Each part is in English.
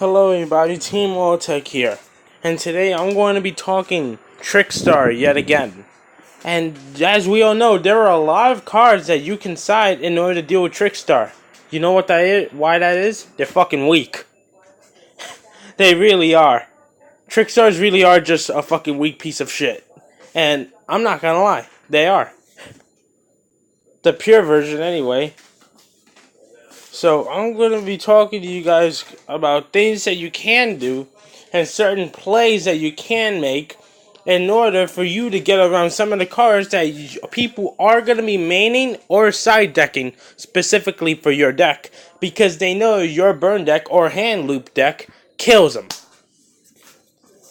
Hello everybody, Team Tech here, and today I'm going to be talking Trickstar yet again. And as we all know, there are a lot of cards that you can side in order to deal with Trickstar. You know what that is? Why that is? They're fucking weak. They really are. Trickstars really are just a fucking weak piece of shit. And I'm not gonna lie, they are. The pure version anyway. So I'm going to be talking to you guys about things that you can do and certain plays that you can make in order for you to get around some of the cards that people are going to be maining or side decking specifically for your deck because they know your burn deck or hand loop deck kills them.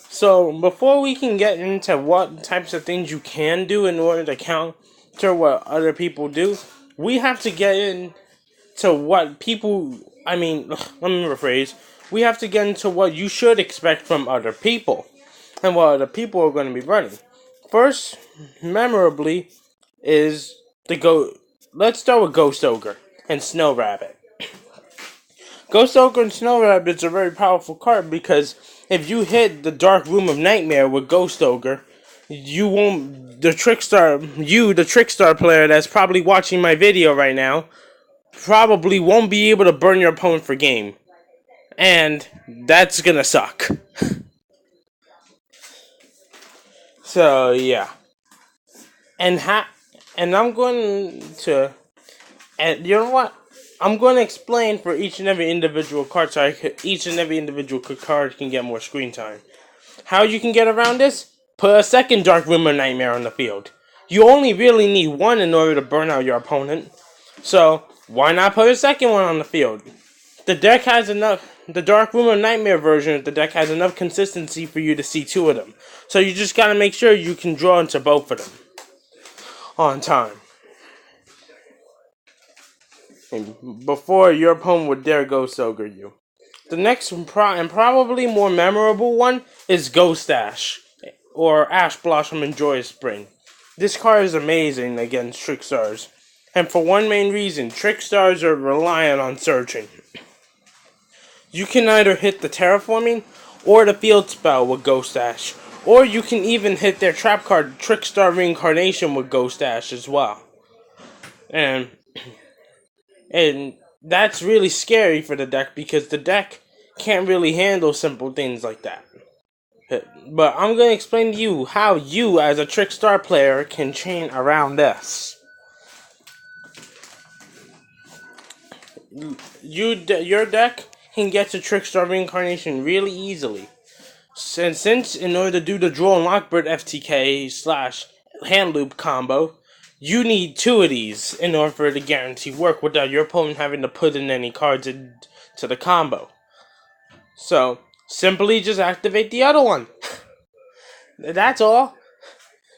So before we can get into what types of things you can do in order to counter what other people do, we have to get in to what people, let me rephrase, we have to get into what you should expect from other people, and what other people are going to be running. First, memorably, is let's start with Ghost Ogre and Snow Rabbit. Ghost Ogre and Snow Rabbit is a very powerful card because if you hit the Dark Room of Nightmare with Ghost Ogre, the Trickstar player that's probably watching my video right now, probably won't be able to burn your opponent for game. And that's gonna suck. So yeah. And I'm going to, and you know what? I'm going to explain for each and every individual card so each and every individual card can get more screen time. How you can get around this? Put a second Dark Room of Nightmare on the field. You only really need one in order to burn out your opponent. So why not put a second one on the field? The deck has enough. The Dark Room of Nightmare version of the deck has enough consistency for you to see two of them. So you just gotta make sure you can draw into both of them on time. And before your opponent would dare Ghost Ogre you. The next and probably more memorable one is Ghost Ash, or Ash Blossom and Joyous Spring. This card is amazing against Trickstars. And for one main reason, Trickstars are reliant on searching. You can either hit the Terraforming or the Field Spell with Ghost Ash, or you can even hit their trap card Trickstar Reincarnation with Ghost Ash as well. And that's really scary for the deck because the deck can't really handle simple things like that. But I'm going to explain to you how you as a Trickstar player can chain around this. Your deck can get to Trickstar Reincarnation really easily. Since in order to do the Draw and Lockbird FTK / hand loop combo, you need two of these in order for it to guarantee work without your opponent having to put in any cards into the combo. So, simply just activate the other one. That's all.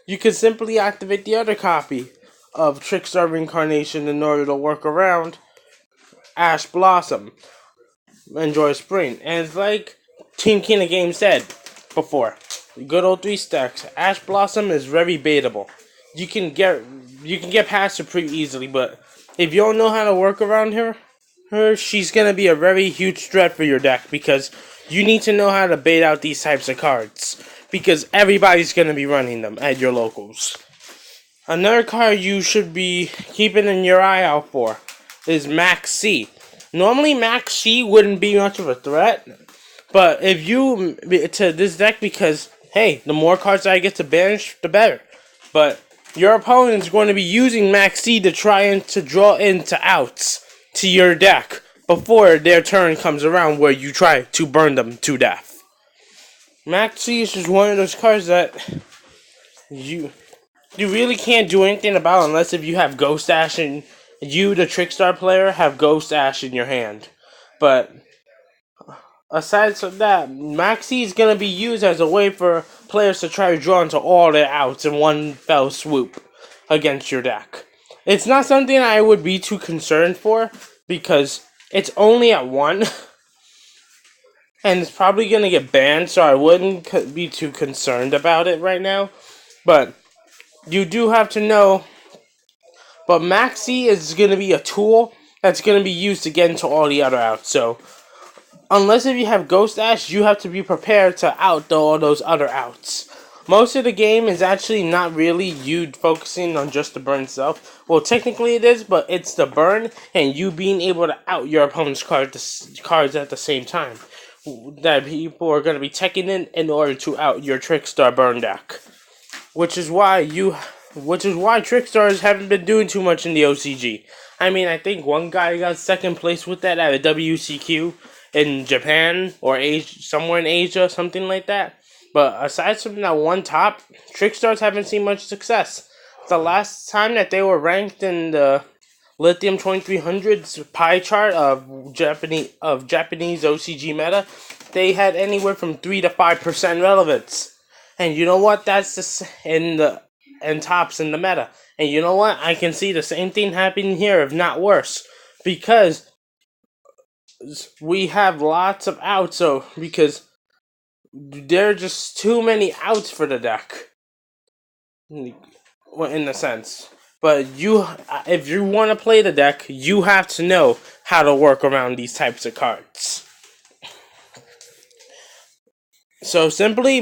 You can simply activate the other copy of Trickstar Reincarnation in order to work around Ash Blossom and Joy Spring. And it's like Team King of Game said before, good old 3 stacks. Ash Blossom is very baitable. You can get past her pretty easily, but if you don't know how to work around her, she's gonna be a very huge threat for your deck because you need to know how to bait out these types of cards because everybody's gonna be running them at your locals. Another card you should be keeping in your eye out for is Max C. Normally Max C wouldn't be much of a threat, but if you to this deck because hey, the more cards I get to banish, the better. But your opponent's going to be using Max C to try and to draw into outs to your deck before their turn comes around where you try to burn them to death. Max C is just one of those cards that you really can't do anything about unless if you have Ghost Ash and you, the Trickstar player, have Ghost Ash in your hand. But aside from that, Maxi is going to be used as a way for players to try to draw into all their outs in one fell swoop against your deck. It's not something I would be too concerned for because it's only at 1 and it's probably going to get banned, so I wouldn't be too concerned about it right now. But you do have to know, but Maxi is going to be a tool that's going to be used to get into all the other outs, so Unless if you have Ghost Ash, you have to be prepared to out all those other outs. Most of the game is actually not really you focusing on just the burn itself. Well, technically it is, but it's the burn and you being able to out your opponent's cards at the same time. That people are going to be taking in order to out your Trickstar burn deck. Which is why Trickstars haven't been doing too much in the OCG. I mean, I think one guy got second place with that at a WCQ in Japan or Asia, somewhere in Asia, something like that. But aside from that one top, Trickstars haven't seen much success. The last time that they were ranked in the Lithium 2300's pie chart of Japanese OCG meta, they had anywhere from 3 to 5% relevance. And you know what? That's and tops in the meta. And you know what? I can see the same thing happening here, if not worse, because we have lots of outs. So because there are just too many outs for the deck, well, in a sense. But if you want to play the deck, you have to know how to work around these types of cards. So simply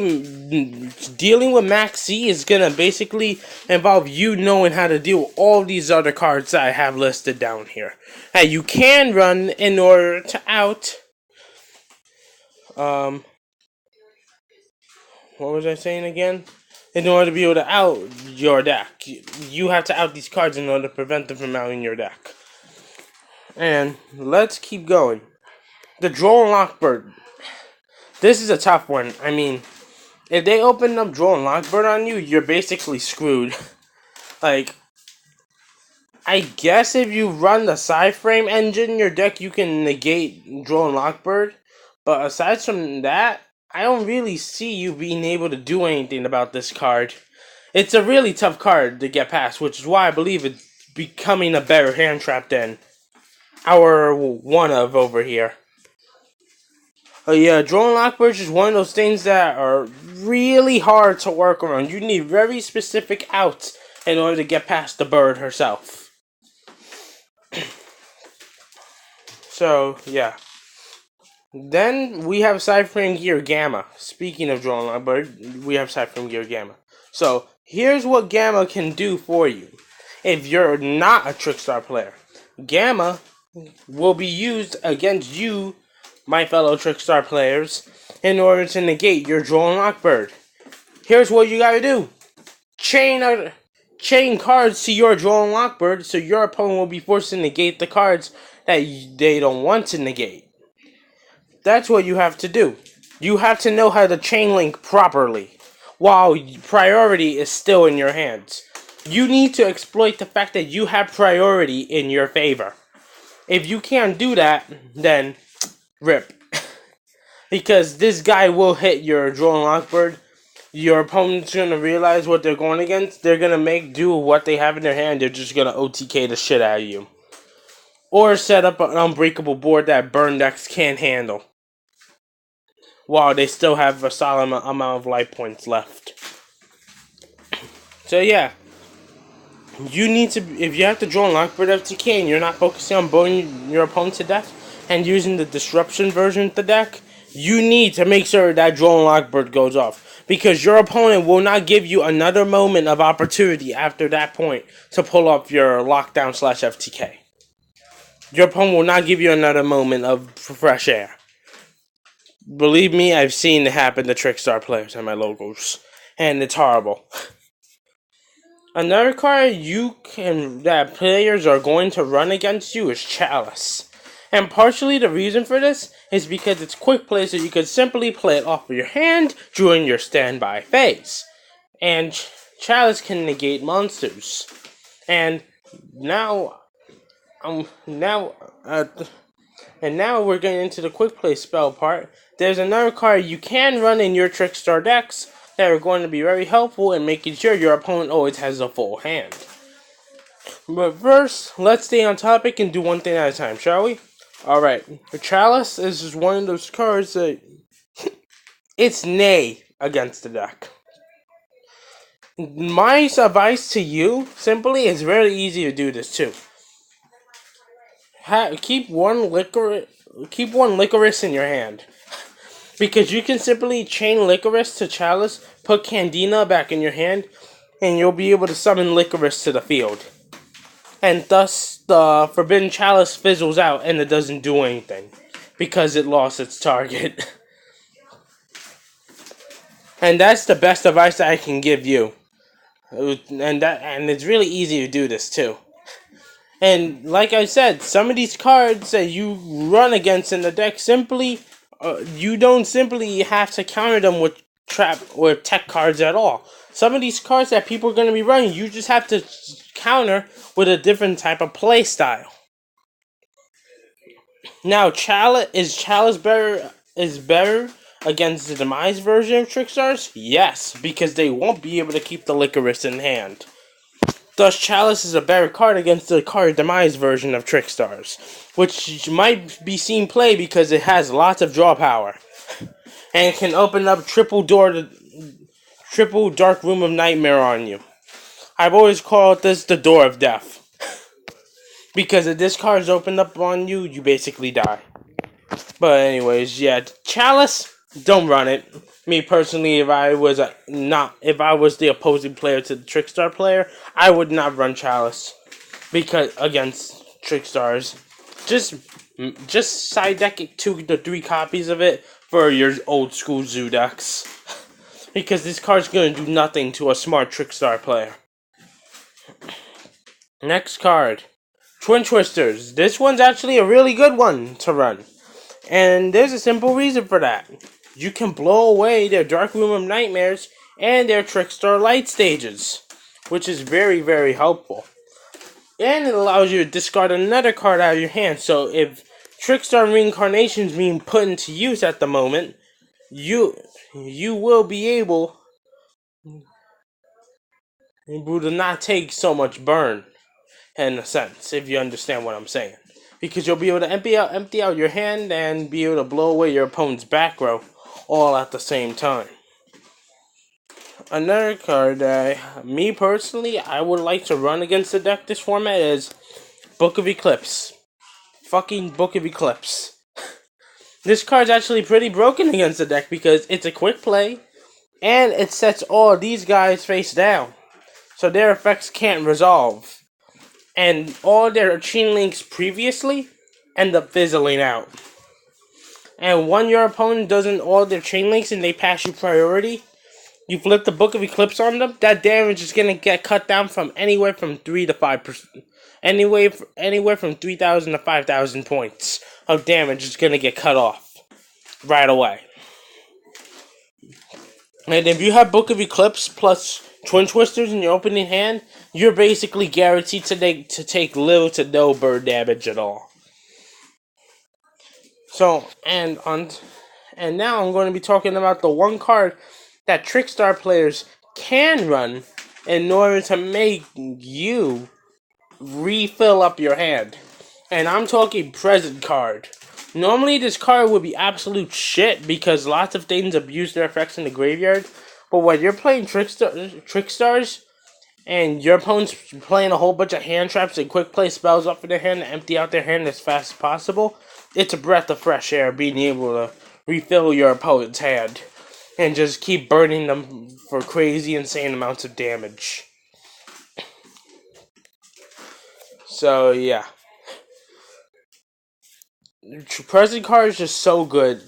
dealing with Max C is going to basically involve you knowing how to deal with all these other cards that I have listed down here. That you can run in order to out. What was I saying again? In order to be able to out your deck. You have to out these cards in order to prevent them from outing your deck. And let's keep going. The Droll and Lockbird. This is a tough one. I mean, if they open up Droll and Lockbird on you, you're basically screwed. Like, I guess if you run the Psy-Frame engine in your deck, you can negate Droll and Lockbird. But aside from that, I don't really see you being able to do anything about this card. It's a really tough card to get past, which is why I believe it's becoming a better hand trap than our one of over here. Yeah, Droll and Lockbird is one of those things that are really hard to work around. You need very specific outs in order to get past the bird herself. So, yeah. Then we have Psy-Frame Gear Gamma. Speaking of Droll and Lockbird, we have Psy-Frame Gear Gamma. So, here's what Gamma can do for you. If you're not a Trickstar player, Gamma will be used against you, my fellow Trickstar players, in order to negate your Droll and Lockbird. Here's what you gotta do. Chain cards to your Droll and Lockbird, so your opponent will be forced to negate the cards that they don't want to negate. That's what you have to do. You have to know how to chain link properly, while priority is still in your hands. You need to exploit the fact that you have priority in your favor. If you can't do that, then rip. Because this guy will hit your Droll and Lockbird. Your opponent's going to realize what they're going against. They're going to make do with what they have in their hand. They're just going to OTK the shit out of you. Or set up an unbreakable board that burn decks can't handle, while they still have a solid amount of life points left. So yeah, you need to, if you have to Droll and Lockbird FTK and you're not focusing on burning your opponent to death and using the disruption version of the deck, you need to make sure that Droll and Lockbird goes off, because your opponent will not give you another moment of opportunity after that point to pull up your lockdown / FTK. Your opponent will not give you another moment of fresh air. Believe me, I've seen it happen to Trickstar players and my logos, and it's horrible. Another card that players are going to run against you is Chalice. And partially the reason for this is because it's quick play, so you can simply play it off of your hand during your standby phase. And Chalice can negate monsters. And now we're getting into the quick play spell part. There's another card you can run in your Trickstar decks that are going to be very helpful in making sure your opponent always has a full hand. But first, let's stay on topic and do one thing at a time, shall we? Alright, Chalice is just one of those cards that it's nay against the deck. My advice to you, simply, is very easy to do this too. Keep one keep one Licorice in your hand. Because you can simply chain Licorice to Chalice, put Candina back in your hand, and you'll be able to summon Licorice to the field. And thus, the Forbidden Chalice fizzles out and it doesn't do anything. Because it lost its target. And that's the best advice that I can give you. And it's really easy to do this too. And like I said, some of these cards that you run against in the deck you don't simply have to counter them with trap or tech cards at all. Some of these cards that people are going to be running, you just have to counter with a different type of play style. Now, Chalice better against the Demise version of Trickstars? Yes, because they won't be able to keep the Licorice in hand. Thus, Chalice is a better card against the card Demise version of Trickstars, which might be seen play because it has lots of draw power, and can open up triple Dark Room of Nightmare on you. I've always called this the Door of Death, because if this card is opened up on you, you basically die. But anyways, yeah, Chalice, don't run it. Me personally, if I was the opposing player to the Trickstar player, I would not run Chalice because against Trickstars. Just side deck it 2 to 3 copies of it for your old school zoo decks, because this card's gonna do nothing to a smart Trickstar player. Next card, Twin Twisters. This one's actually a really good one to run. And there's a simple reason for that. You can blow away their Dark Room of Nightmares and their Trickstar Light stages, which is very, very helpful. And it allows you to discard another card out of your hand. So if Trickstar Reincarnation is being put into use at the moment, you will be able to not take so much burn, in a sense, if you understand what I'm saying. Because you'll be able to empty out your hand and be able to blow away your opponent's back row all at the same time. Another card that, me personally, I would like to run against the deck this format is Book of Eclipse. Fucking Book of Eclipse. This card's actually pretty broken against the deck because it's a quick play and it sets all these guys face down. So their effects can't resolve. And all their chain links previously end up fizzling out. And when your opponent doesn't all their chain links and they pass you priority, you flip the Book of Eclipse on them, that damage is going to get cut down from anywhere from 3 to 5%. Anywhere from 3,000 to 5,000 points of damage is going to get cut off right away. And if you have Book of Eclipse plus Twin Twisters in your opening hand, you're basically guaranteed to take little to no bird damage at all. So, and now I'm going to be talking about the one card that Trickstar players can run in order to make you refill up your hand. And I'm talking Present card. Normally this card would be absolute shit because lots of things abuse their effects in the graveyard. But when you're playing Trickstars and your opponent's playing a whole bunch of hand traps and quick play spells off of their hand to empty out their hand as fast as possible, it's a breath of fresh air being able to refill your opponent's hand and just keep burning them for crazy, insane amounts of damage. So, yeah. Present card is just so good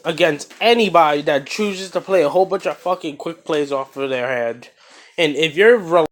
against anybody that chooses to play a whole bunch of fucking quick plays off of their hand. And if you're